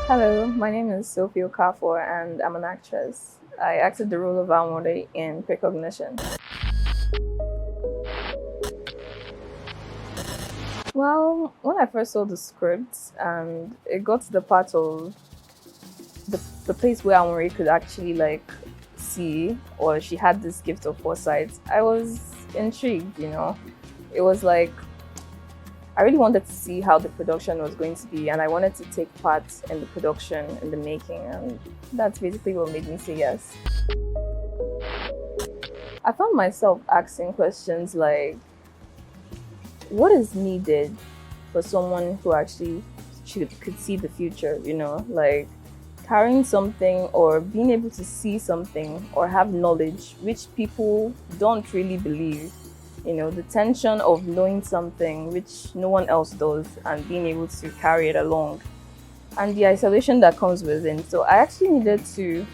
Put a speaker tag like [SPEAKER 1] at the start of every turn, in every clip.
[SPEAKER 1] Hello, my name is Sofia Okafor and I'm an actress. I acted the role of Almode in Precognition. Well, when I first saw the script and it got to the part of the place where Almode could actually see, or she had this gift of foresight, I was intrigued. It was like I really wanted to see how the production was going to be, and I wanted to take part in the production, in the making, and that's basically what made me say yes. I found myself asking questions like, what is needed for someone who actually could see the future, like carrying something or being able to see something or have knowledge which people don't really believe. The tension of knowing something which no one else does and being able to carry it along, and the isolation that comes with it. So I actually needed to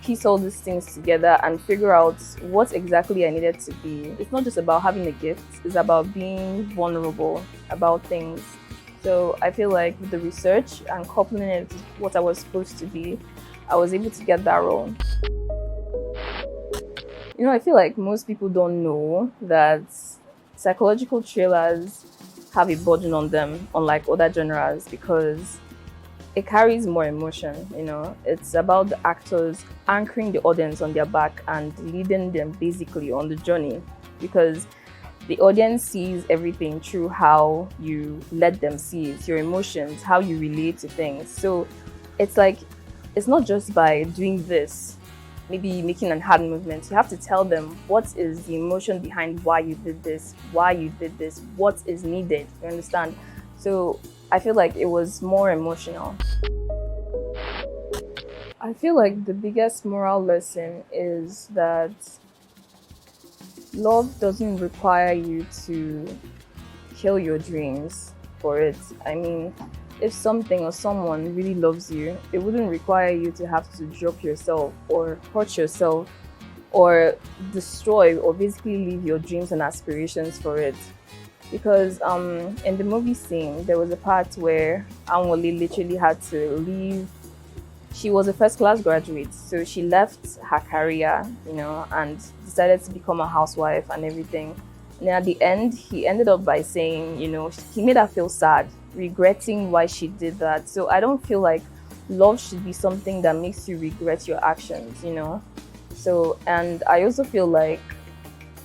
[SPEAKER 1] piece all these things together and figure out what exactly I needed to be. It's not just about having a gift, it's about being vulnerable about things. So I feel like with the research and coupling it with what I was supposed to be, I was able to get that role. I feel like most people don't know that psychological thrillers have a burden on them, unlike other genres, because it carries more emotion. It's about the actors anchoring the audience on their back and leading them basically on the journey, because the audience sees everything through how you let them see it, your emotions, how you relate to things. So it's like, it's not just by doing this, maybe making an hand movement. You have to tell them what is the emotion behind why you did this, what is needed. You understand? So I feel like it was more emotional. I feel like the biggest moral lesson is that love doesn't require you to kill your dreams for it. I mean, if something or someone really loves you, it wouldn't require you to have to drop yourself or hurt yourself or destroy or basically leave your dreams and aspirations for it. Because in the movie scene, there was a part where Anwale literally had to leave. She was a first class graduate, so she left her career, and decided to become a housewife and everything. And at the end, he ended up by saying, he made her feel sad, regretting why she did that. So I don't feel like love should be something that makes you regret your actions. So, and I also feel like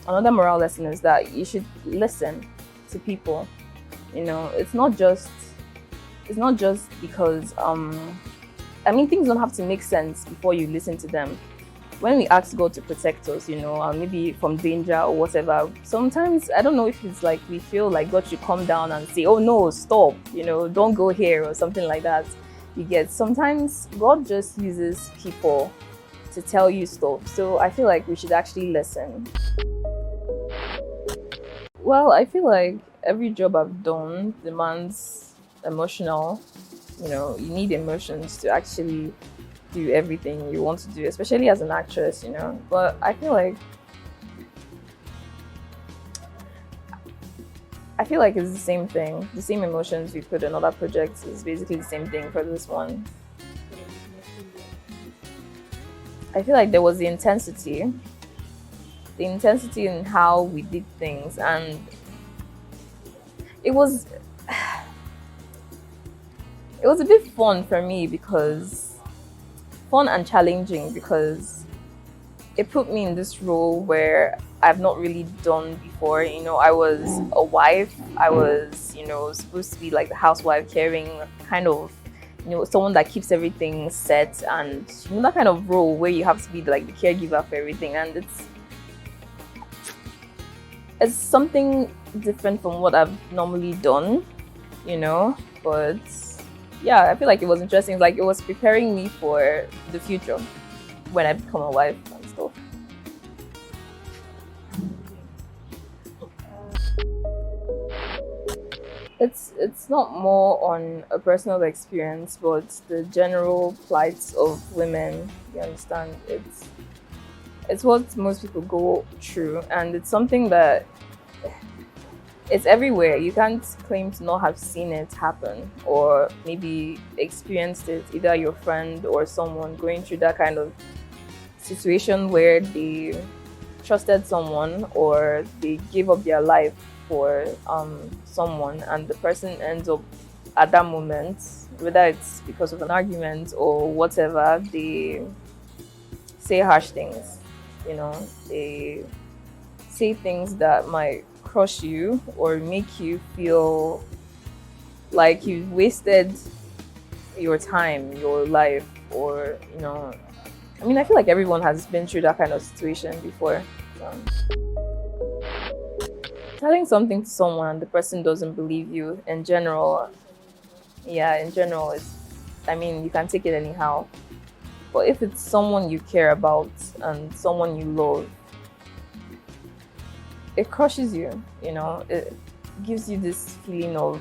[SPEAKER 1] another moral lesson is that you should listen to people. It's not just because things don't have to make sense before you listen to them. When we ask God to protect us, maybe from danger or whatever, sometimes I don't know if it's like we feel like God should come down and say, oh no, stop, don't go here or something like that. You get, sometimes God just uses people to tell you stuff. So I feel like we should actually listen. Well, I feel like every job I've done demands emotional. You need emotions to actually do everything you want to do, especially as an actress. But I feel like it's the same thing. The same emotions we put in other projects is basically the same thing for this one. I feel like there was the intensity in how we did things, and it was a bit fun for me, because fun and challenging, because it put me in this role where I've not really done before. I was a wife. I was, supposed to be like the housewife, caring, kind of, someone that keeps everything set, and that kind of role where you have to be like the caregiver for everything. And it's something different from what I've normally done, but yeah, I feel like it was interesting. Like, it was preparing me for the future when I become a wife and stuff. It's not more on a personal experience, but the general plights of women. You understand? It's what most people go through, and it's something that It's everywhere. You can't claim to not have seen it happen or maybe experienced it, either your friend or someone going through that kind of situation where they trusted someone or they gave up their life for someone, and the person ends up at that moment, whether it's because of an argument or whatever, they say harsh things. They say things that might crush you or make you feel like you've wasted your time, your life, or I mean, I feel like everyone has been through that kind of situation before. Um, Telling something to someone and the person doesn't believe you, in general, yeah, in general, I mean, you can take it anyhow. But if it's someone you care about and someone you love, it crushes you, it gives you this feeling of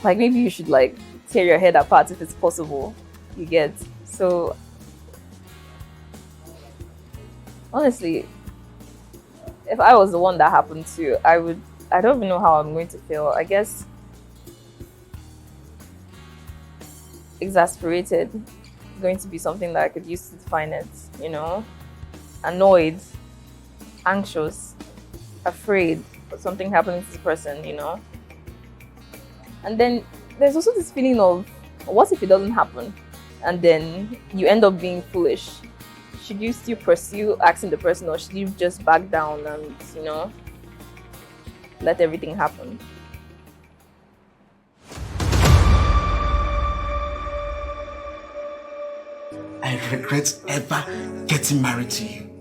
[SPEAKER 1] like maybe you should like tear your head apart if it's possible. You get. So honestly, if I was the one that happened to, I don't even know how I'm going to feel. I guess exasperated is going to be something that I could use to define it, annoyed, anxious, afraid of something happening to the person, And then there's also this feeling of, what if it doesn't happen? And then you end up being foolish. Should you still pursue asking the person, or should you just back down and, let everything happen?
[SPEAKER 2] I regret ever getting married to you.